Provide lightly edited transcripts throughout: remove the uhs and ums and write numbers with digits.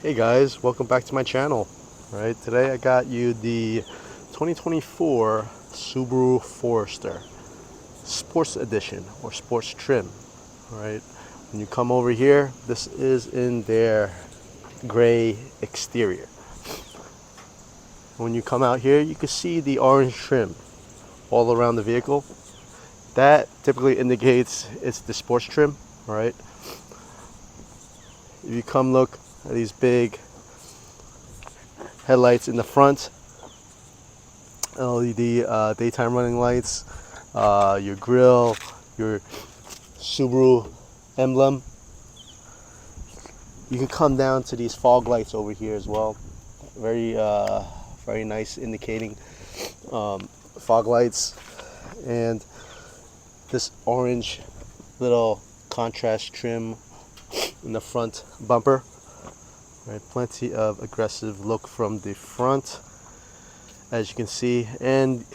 Hey guys, welcome back to my channel. All right, today I got you the 2024 Subaru Forester Sports Edition or Sports Trim. All right, when you come over here, this is in their gray exterior. When you come out here, you can see the orange trim all around the vehicle. That typically indicates it's the sports trim. All right, if you come look at these big headlights in the front, LED daytime running lights, your grill, your Subaru emblem. You can come down to these fog lights over here as well. Very nice indicating fog lights, and this orange little contrast trim in the front bumper. Right, plenty of aggressive look from the front, as you can see, and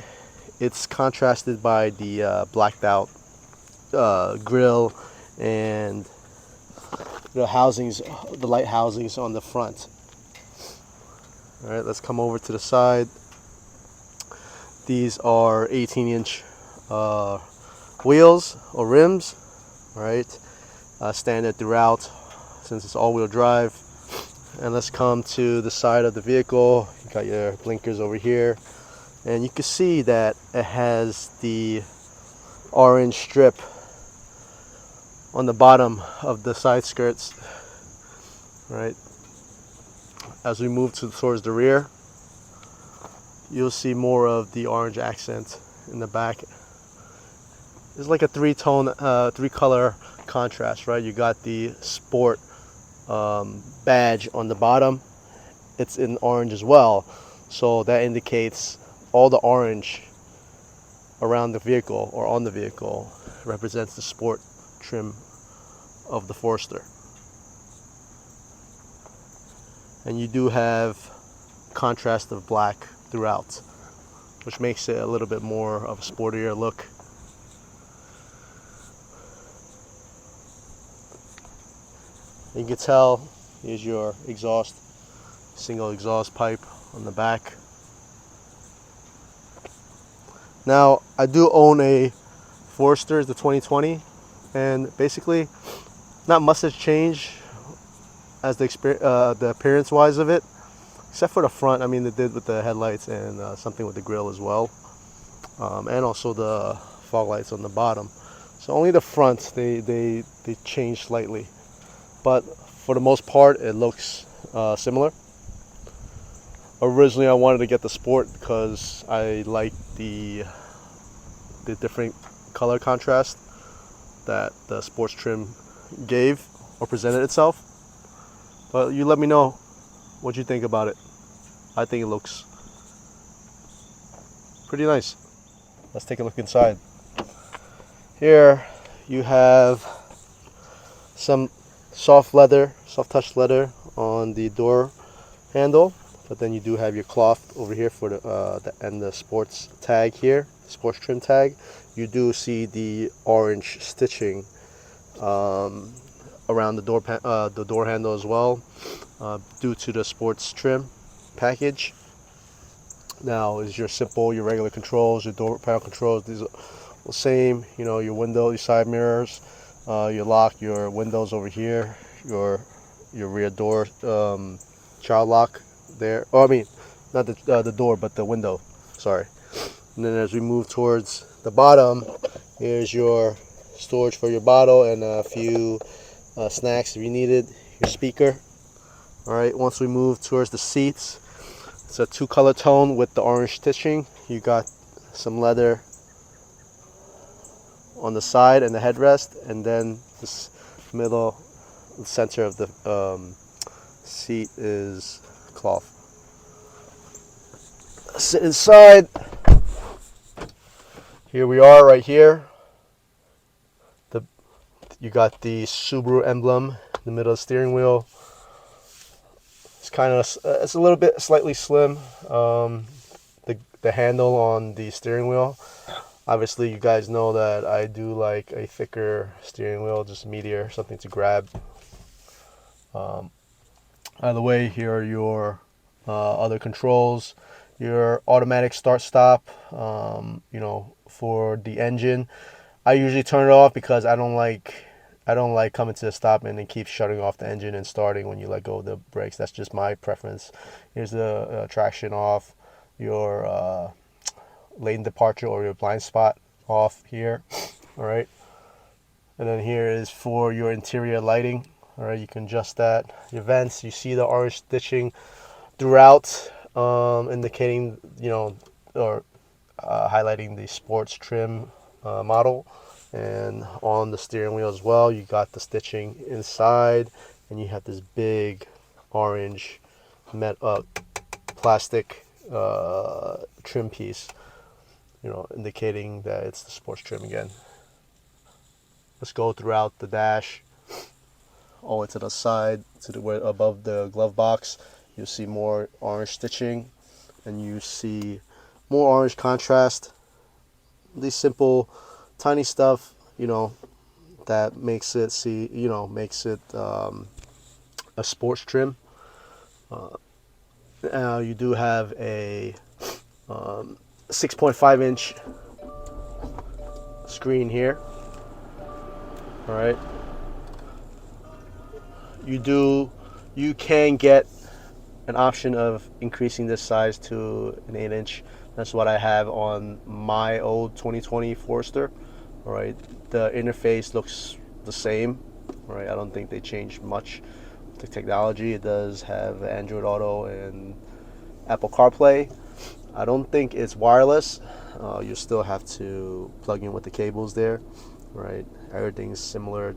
it's contrasted by the blacked out grill and the housings, the light housings on the front. All right, let's come over to the side. These are 18-inch wheels or rims, all right, standard throughout since it's all-wheel drive. And let's come to the side of the vehicle. You got your blinkers over here, and you can see that it has the orange strip on the bottom of the side skirts. Right, as we move towards the rear, you'll see more of the orange accent in the back. It's like a three color contrast, right? You got the sport badge on the bottom. It's in orange as well, so that indicates all the orange around the vehicle or on the vehicle represents the sport trim of the Forester. And you do have contrast of black throughout, which makes it a little bit more of a sportier look. You can tell, here's your exhaust, single exhaust pipe on the back. Now, I do own a Forester, it's the 2020, and basically not much has changed as the appearance wise of it, except for the front. I mean, they did with the headlights and something with the grill as well, and also the fog lights on the bottom. So only the front they changed slightly, but for the most part it looks similar. Originally I wanted to get the sport because I like the different color contrast that the sports trim gave or presented itself. But you let me know what you think about it. I think it looks pretty nice. Let's take a look inside. Here you have some soft touch leather on the door handle, but then you do have your cloth over here for the sports tag here, sports trim tag. You do see the orange stitching around the door handle as well, due to the sports trim package. Now is your regular controls, your door panel controls. These are the same. You know, your window, your side mirrors, your lock, your windows over here, your rear door child lock there. Oh, I mean, not the door, but the window. Sorry. And then as we move towards the bottom, here's your storage for your bottle and a few snacks if you needed. Your speaker. All right. Once we move towards the seats, it's a two-color tone with the orange stitching. You got some leather on the side and the headrest, and then this middle center of the seat is cloth. Sit inside. Here we are right here. You got the Subaru emblem in the middle of the steering wheel. It's a little bit slightly slim. The handle on the steering wheel. Obviously, you guys know that I do like a thicker steering wheel, just meatier, something to grab. Out of the way, here are your other controls. Your automatic start stop, for the engine. I usually turn it off because I don't like coming to the stop and it keeps shutting off the engine and starting when you let go of the brakes. That's just my preference. Here's the traction off, your lane departure or your blind spot off here. All right. And then here is for your interior lighting. All right, you can adjust that. Your vents, you see the orange stitching throughout, indicating, or highlighting the sports trim model. And on the steering wheel as well, you got the stitching inside, and you have this big orange plastic trim piece, indicating that it's the sports trim again. Let's go throughout the dash, all the way to the side, to the where above the glove box. You'll see more orange stitching, and you see more orange contrast. These simple, tiny stuff, that makes it a sports trim. Now you do have a 6.5-inch screen here. All right. You can get an option of increasing this size to an 8-inch. That's what I have on my old 2020 Forester. All right, the interface looks the same. All right, I don't think they changed much with the technology. It does have Android Auto and Apple CarPlay. I don't think it's wireless. You still have to plug in with the cables there. Right, everything's similar.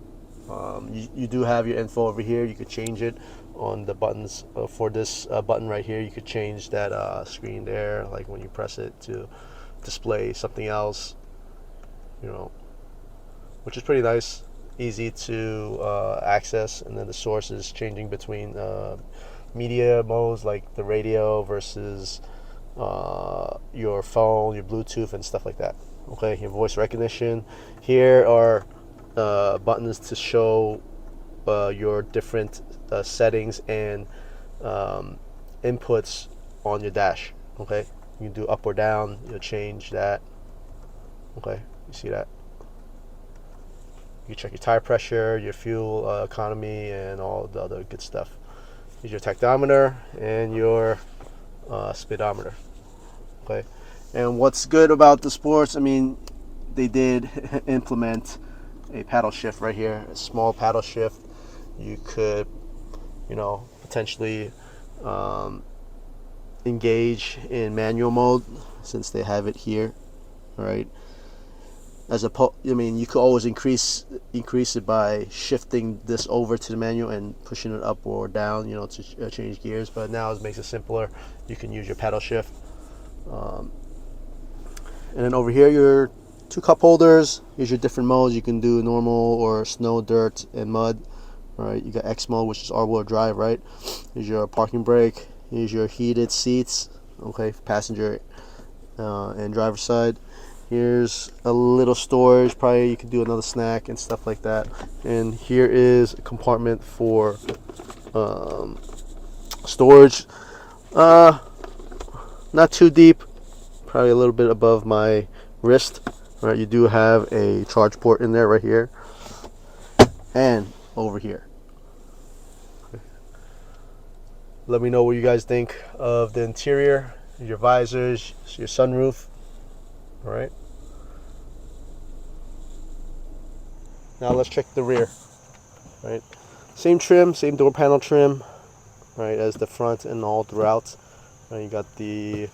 You do have your info over here. You could change it on the buttons. For this button right here, you could change that screen there, like when you press it to display something else, which is pretty nice, easy to access. And then the source is changing between media modes, like the radio versus your phone, your Bluetooth, and stuff like that. Okay, your voice recognition. Here are buttons to show your different settings and inputs on your dash. Okay, you can do up or down. You'll change that. Okay, you see that? You check your tire pressure, your fuel economy, and all the other good stuff. Here's your tachometer and your speedometer. Okay, and what's good about the sports? I mean, they did implement a paddle shift right here, a small paddle shift. You could, potentially engage in manual mode since they have it here. All right. You could always increase it by shifting this over to the manual and pushing it up or down, to change gears. But now it makes it simpler. You can use your paddle shift. And then over here, your 2 cup holders. Here's your different modes. You can do normal or snow, dirt, and mud. All right, you got X mode, which is all-wheel drive, right? Here's your parking brake. Here's your heated seats, okay, passenger and driver side. Here's a little storage. Probably you could do another snack and stuff like that. And here is a compartment for storage. Not too deep. Probably a little bit above my wrist. All right, you do have a charge port in there right here, and over here. Let me know what you guys think of the interior, your visors, your sunroof. All right. Now let's check the rear. All right. Same trim, same door panel trim, right, as the front and all throughout. Right, you got the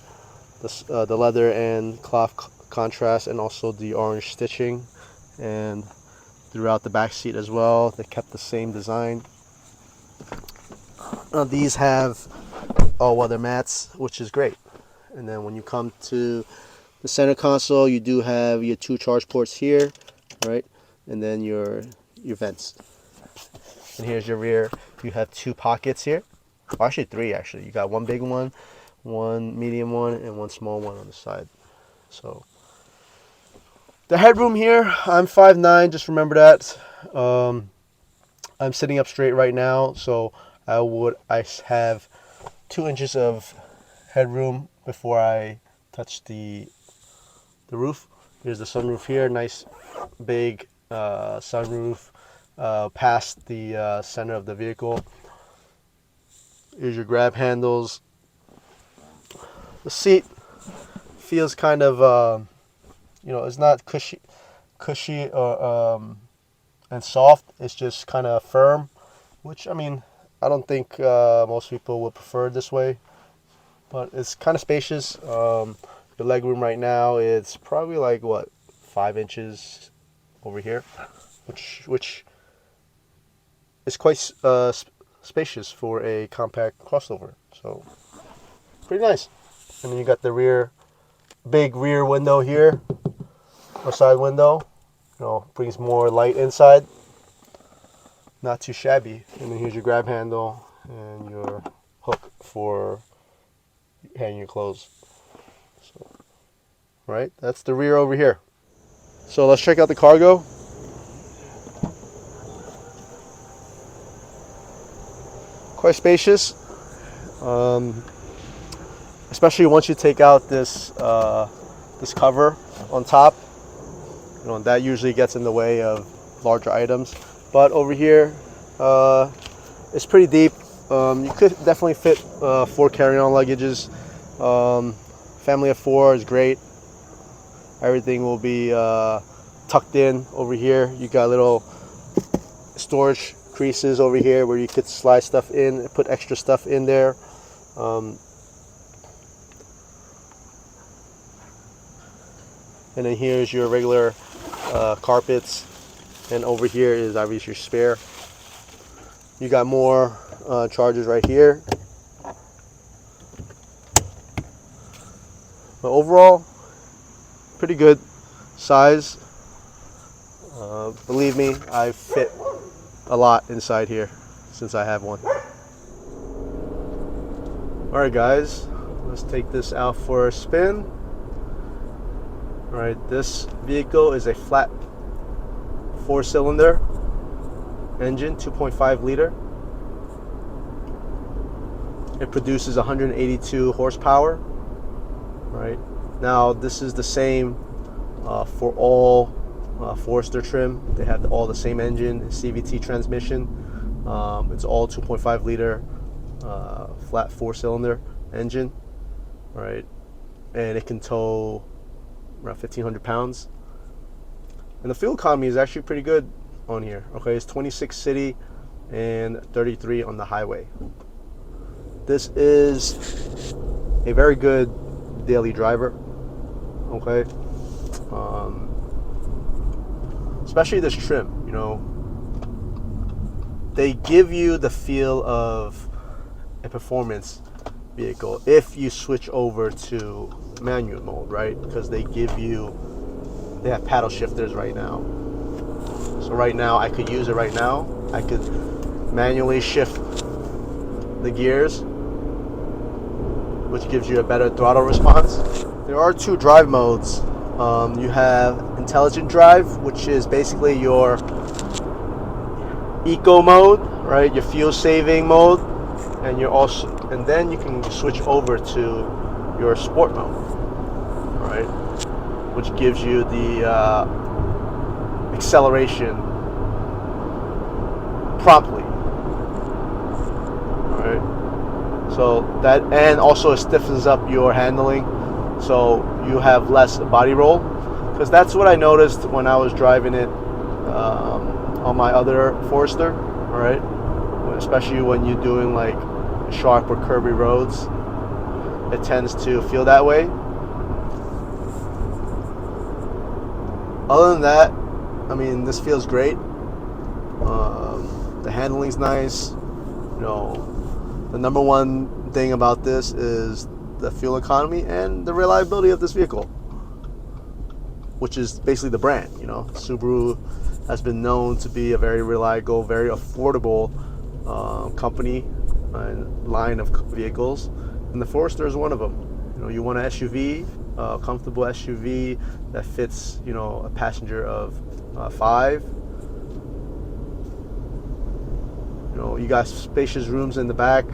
leather and cloth contrast, and also the orange stitching, and throughout the back seat as well. They kept the same design. These have all-weather mats, which is great. And then when you come to the center console, you do have your 2 charge ports here, right? And then your vents. And here's your rear. You have 2 pockets here. Well, actually 3 actually. You got 1 big one, 1 medium one, and 1 small one on the side. So the headroom here, I'm 5'9", just remember that. I'm sitting up straight right now, so I have 2 inches of headroom before I touch the roof. Here's the sunroof here, nice big sunroof past the center of the vehicle. Here's your grab handles. The seat feels kind of it's not cushy or and soft. It's just kind of firm, which I mean I don't think most people would prefer it this way, but it's kind of spacious. The leg room right now it's probably like what 5 inches over here, which is quite spacious for a compact crossover. So pretty nice. And then you got the big rear window here, or side window. Brings more light inside. Not too shabby. And then here's your grab handle and your hook for hanging your clothes. So, right, that's the rear over here. So let's check out the cargo. Quite spacious, especially once you take out this this cover on top. That usually gets in the way of larger items. But over here, it's pretty deep. You could definitely fit 4 carry-on luggages. Family of 4 is great. Everything will be tucked in over here. You got little storage creases over here where you could slide stuff in, put extra stuff in there. And then here's your regular carpets, and over here is obviously your spare. You got more chargers right here. But overall, pretty good size. Believe me, I fit a lot inside here since I have one. Alright guys, let's take this out for a spin. Alright, this vehicle is a flat 4-cylinder engine, 2.5 liter. It produces 182 horsepower. Right now, this is the same for all Forester trim. They have all the same engine, CVT transmission. It's all 2.5 liter flat 4-cylinder engine, right? And it can tow around 1,500 pounds. And the fuel economy is actually pretty good on here. Okay, it's 26 city and 33 on the highway. This is a very good daily driver. Okay, especially this trim. They give you the feel of a performance vehicle if you switch over to manual mode, right? Because they have paddle shifters right now. So right now I could use it right now. I could manually shift the gears, which gives you a better throttle response. There are 2 drive modes. You have intelligent drive, which is basically your eco mode, right? Your fuel saving mode, and then you can switch over to your sport mode, right? Which gives you the acceleration promptly, right? So that, and also it stiffens up your handling, so you have less body roll. Because that's what I noticed when I was driving it on my other Forester, all right? Especially when you're doing like sharp or curvy roads, it tends to feel that way. Other than that, I mean, this feels great. The handling's nice. The number one thing about this is the fuel economy and the reliability of this vehicle, which is basically the brand. Subaru has been known to be a very reliable, very affordable company and line of vehicles, and the Forester is one of them. You want an SUV, a comfortable SUV that fits, a passenger of 5. You got spacious rooms in the back.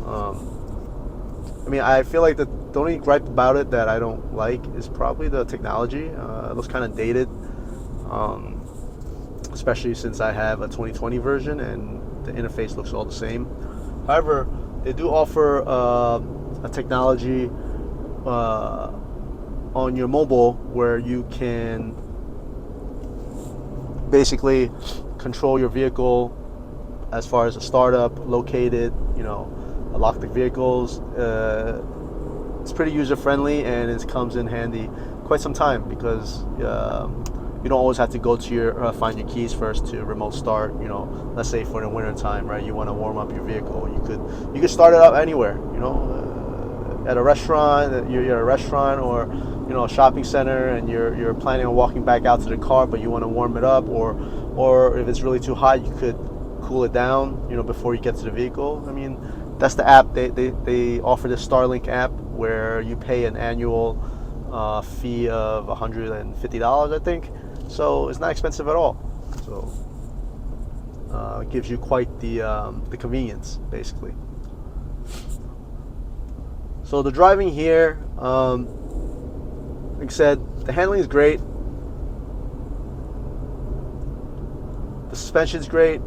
I mean, I feel like the only gripe about it that I don't like is probably the technology. It looks kind of dated, especially since I have a 2020 version and the interface looks all the same. However, they do offer a technology on your mobile where you can basically control your vehicle as far as a startup, located, lock the vehicles. It's pretty user friendly, and it comes in handy quite some time because you don't always have to go to your find your keys first to remote start. Let's say for the winter time, right? You want to warm up your vehicle. You could start it up anywhere. At a restaurant. You're at a restaurant or a shopping center, and you're planning on walking back out to the car, but you want to warm it up, or if it's really too hot, you could cool it down, before you get to the vehicle. I mean, that's the app. They offer this Starlink app where you pay an annual fee of $150, I think. So it's not expensive at all. So it gives you quite the convenience, basically. So the driving here, like I said, the handling is great. The suspension's great.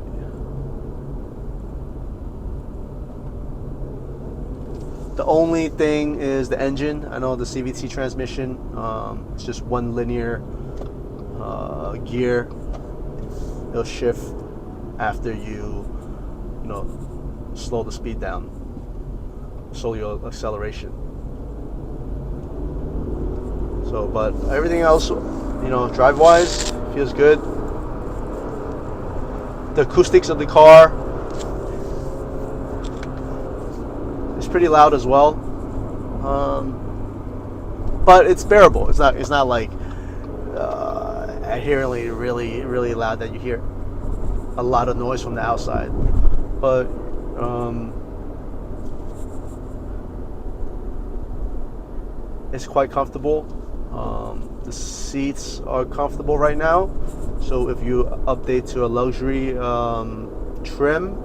The only thing is the engine. I know the CVT transmission, it's just one linear gear. It'll shift after you slow the speed down, slow your acceleration. So, but everything else, drive-wise, feels good. The acoustics of the car is pretty loud as well, but it's bearable. It's not like inherently really loud that you hear a lot of noise from the outside. But it's quite comfortable. The seats are comfortable right now, so if you update to a luxury trim,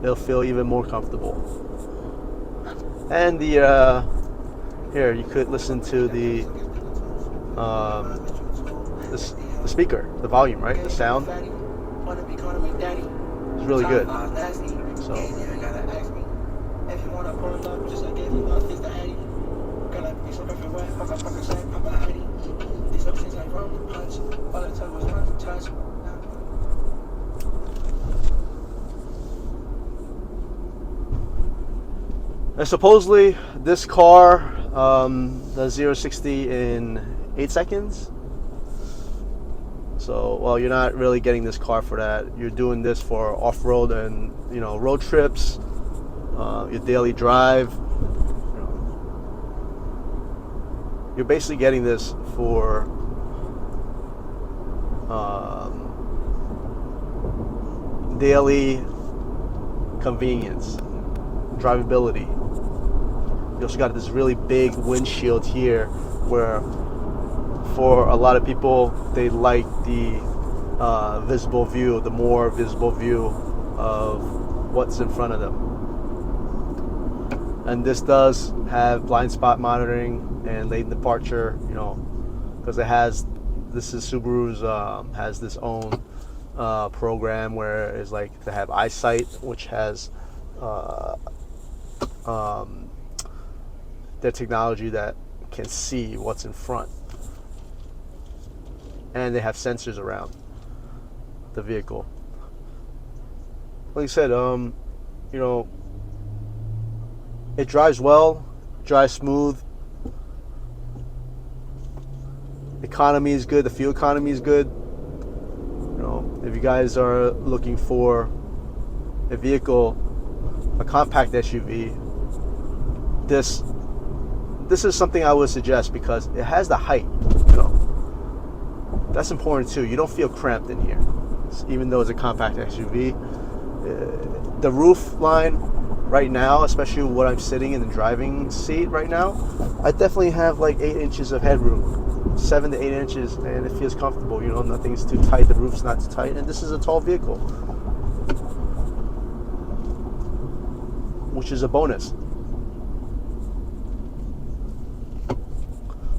it'll feel even more comfortable. And the here you could listen to the speaker, the volume, right? The sound. It's really good. So. And supposedly this car does 0-60 in 8 seconds. So, well, you're not really getting this car for that. You're doing this for off-road and road trips, your daily drive. You're basically getting this for daily convenience, drivability. You also got this really big windshield here where for a lot of people they like the visible view, the more visible view of what's in front of them. And this does have blind spot monitoring and lane departure, because this is Subaru's has this own program where it's like they have eyesight, which has their technology that can see what's in front, and they have sensors around the vehicle. Like I said, it drives well, drives smooth. Economy is good. The fuel economy is good. If you guys are looking for a vehicle, a compact SUV, this is something I would suggest because it has the height. That's important too. You don't feel cramped in here, even though it's a compact SUV. The roof line right now, especially when I'm sitting in the driving seat right now, I definitely have like 8 inches of headroom, 7 to 8 inches, and it feels comfortable. Nothing's too tight. The roof's not too tight, and this is a tall vehicle. which is a bonus.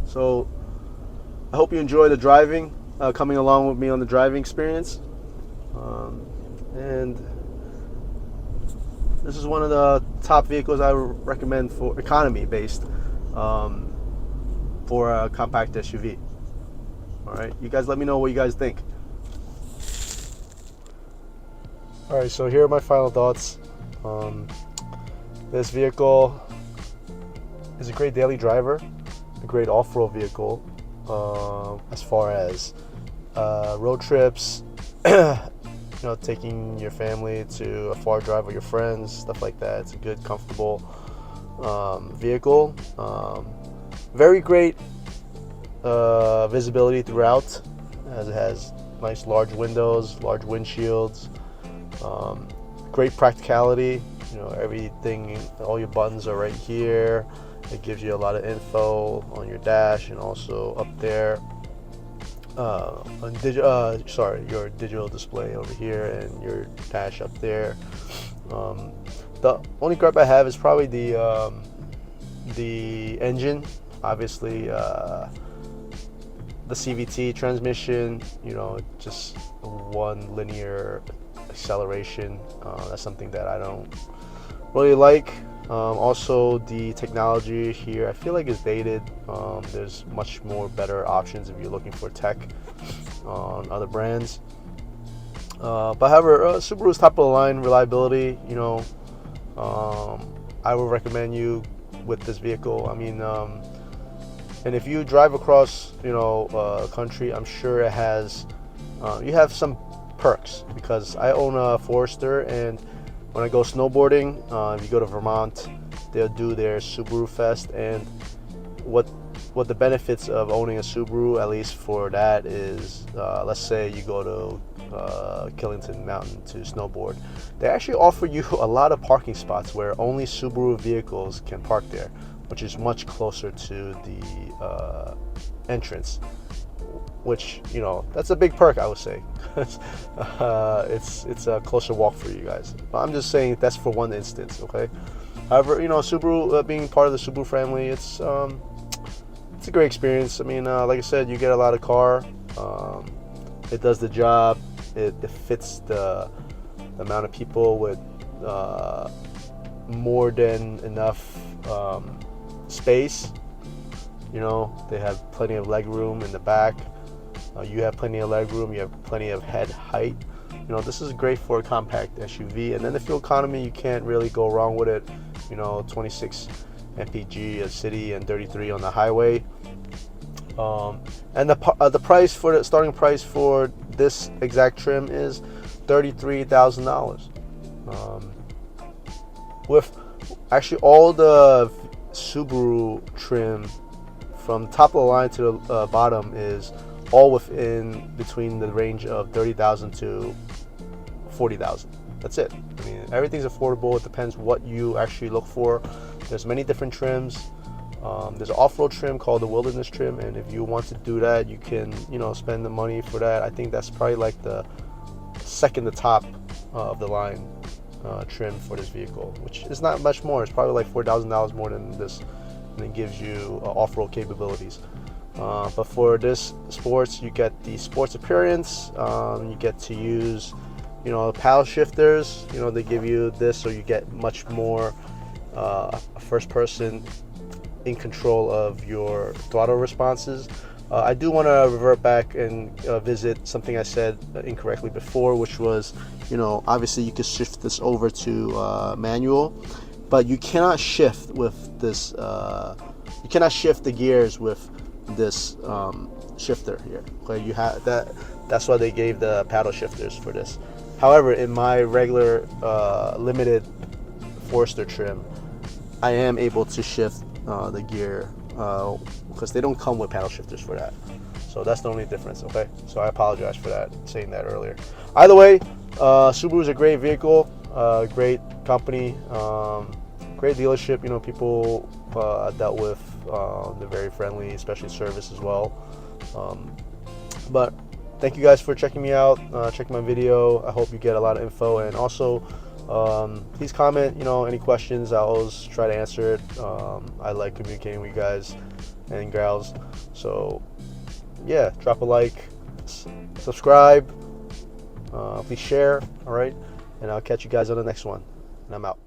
So I hope you enjoy the driving, coming along with me on the driving experience. And this is one of the top vehicles I recommend for economy based, for a compact SUV. All right, you guys let me know what you guys think. All right, so here are my final thoughts. This vehicle is a great daily driver, a great off-road vehicle, as far as road trips, taking your family to a far drive with your friends, stuff like that. It's a good, comfortable vehicle. Very great visibility throughout, as it has nice large windows, large windshields. Great practicality. Everything, all your buttons are right here. It gives you a lot of info on your dash, and also up there, your digital display over here, and your dash up there. The only gripe I have is probably the engine. Obviously, the CVT transmission, just one linear acceleration. That's something that I don't really like. Also, the technology here I feel like is dated. There's much more better options if you're looking for tech on other brands. But however, Subaru's top of the line reliability, I would recommend you with this vehicle. I mean, and if you drive across, country, I'm sure it has, you have some perks, because I own a Forester, and when I go snowboarding, if you go to Vermont, they'll do their Subaru Fest, and what the benefits of owning a Subaru, at least for that, is let's say you go to Killington Mountain to snowboard, they actually offer you a lot of parking spots where only Subaru vehicles can park there, which is much closer to the entrance, which, that's a big perk, I would say. It's a closer walk for you guys. But I'm just saying that's for one instance, okay? However, Subaru, being part of the Subaru family, it's a great experience. I mean, like I said, you get a lot of car. It does the job. It fits the amount of people with more than enough space. They have plenty of leg room in the back. You have plenty of leg room. You have plenty of head height. This is great for a compact SUV. And then the fuel economy, you can't really go wrong with it. 26 mpg a city and 33 on the highway. And the price for the starting price for this exact trim is $33,000. With actually all the Subaru trim from top of the line to the bottom is all within between the range of $30,000 to $40,000. That's it. I mean, everything's affordable. It depends what you actually look for. There's many different trims. There's an off-road trim called the Wilderness trim, and if you want to do that, you can, spend the money for that. I think that's probably like the second to top of the line trim for this vehicle, which is not much more. It's probably like $4,000 more than this, and it gives you off-road capabilities. But for this sports, you get the sports appearance. You get to use, paddle shifters. They give you this, so you get much more first person in control of your throttle responses. I do want to revert back and visit something I said incorrectly before, which was, obviously you can shift this over to manual, but you cannot shift with this. You cannot shift the gears with this shifter here. Okay, you have that. That's why they gave the paddle shifters for this. However, in my regular limited Forester trim, I am able to shift the gear because they don't come with paddle shifters for that. So that's the only difference, okay? So I apologize for that, saying that earlier. Either way, Subaru is a great vehicle, great company, great dealership. People I dealt with, they're very friendly, especially service as well. But thank you guys for checking me out, checking my video. I hope you get a lot of info, and also Please comment, any questions. I'll always try to answer it. I like communicating with you guys and gals. So yeah, drop a like, subscribe, please share. All right, and I'll catch you guys on the next one. And I'm out.